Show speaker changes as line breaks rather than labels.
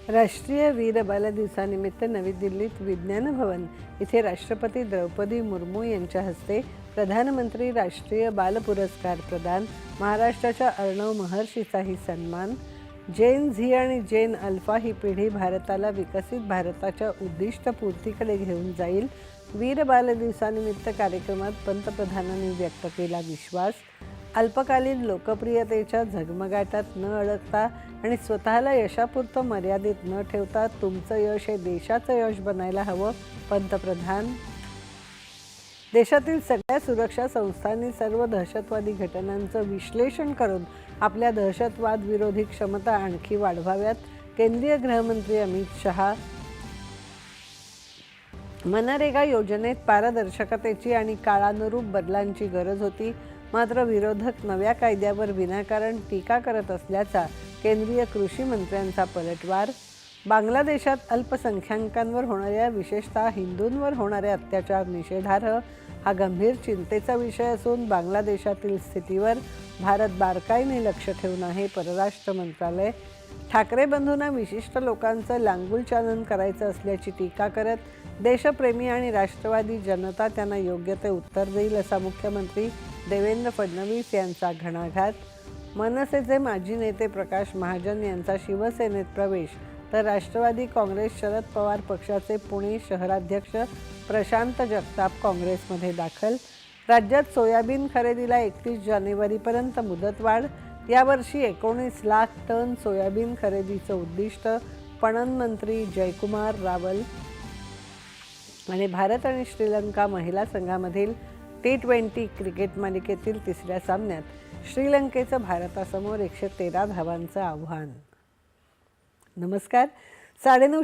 राष्ट्रीय वीर बाल दिवसानिमित्त नवी दिल्लीत विज्ञान भवन इथे राष्ट्रपती द्रौपदी मुर्मू यांच्या हस्ते प्रधानमंत्री राष्ट्रीय बाल पुरस्कार प्रदान, महाराष्ट्राच्या अर्णव महर्षीचाही सन्मान, जेन झी आणि जेन अल्फा ही पिढी भारताला विकसित भारताच्या उद्दिष्टपूर्तीकडे घेऊन जाईल. वीर बाल दिवसानिमित्त कार्यक्रमात पंतप्रधानांनी व्यक्त केला विश्वास. अल्पकालीन लोकप्रियतेच्या झगमगाटात न अडकता आणि स्वतःला यशापुरतं मर्यादित न ठेवता तुमचं यश हे देशाचं यश बनायला हवं. पंतप्रधान. देशातील सगळ्या सुरक्षा संस्थांनी सर्व दहशतवादी घटनांचं विश्लेषण करून आपल्या दहशतवाद विरोधी क्षमता आणखी वाढवाव्यात. केंद्रीय गृहमंत्री अमित शहा. मनरेगा योजनेत पारदर्शकतेची आणि काळानुरूप बदलांची गरज होती, मात्र विरोधक नव्या कायद्यावर विनाकारण टीका करत असल्याचा केंद्रीय कृषी मंत्र्यांचा पलटवार. बांगलादेशात अल्पसंख्याकांवर होणाऱ्या, विशेषतः हिंदूंवर होणाऱ्या अत्याचार निषेधार्ह. हा गंभीर चिंतेचा विषय असून बांगलादेशातील स्थितीवर भारत बारकाईने लक्ष ठेवून आहे. परराष्ट्र मंत्रालय. ठाकरे बंधूंना विशिष्ट लोकांचं लांगुलचालन करायचं असल्याची टीका करत देशप्रेमी आणि राष्ट्रवादी जनता त्यांना योग्य ते उत्तर देईल असा मुख्यमंत्री देवेंद्र फडणवीस यांचा घणाघात. मनसेचे माजी नेते प्रकाश महाजन यांचा शिवसेनेत प्रवेश, तर राष्ट्रवादी काँग्रेस शरद पवार पक्षाचे पुणे शहराध्यक्ष प्रशांत जगताप काँग्रेसमध्ये दाखल. राज्यात सोयाबीन खरेदीला 31 जानेवारीपर्यंत मुदतवाढ. यावर्षी 19 लाख टन सोयाबीन खरेदीचं उद्दिष्ट. पणन मंत्री जयकुमार रावल. आणि भारत आणि श्रीलंका महिला संघामधील T20 क्रिकेट मालिकेतील तिसऱ्या सामन्यात श्रीलंकेचं भारतासमोर 113 धावांचं आव्हान. नमस्कार. 9:30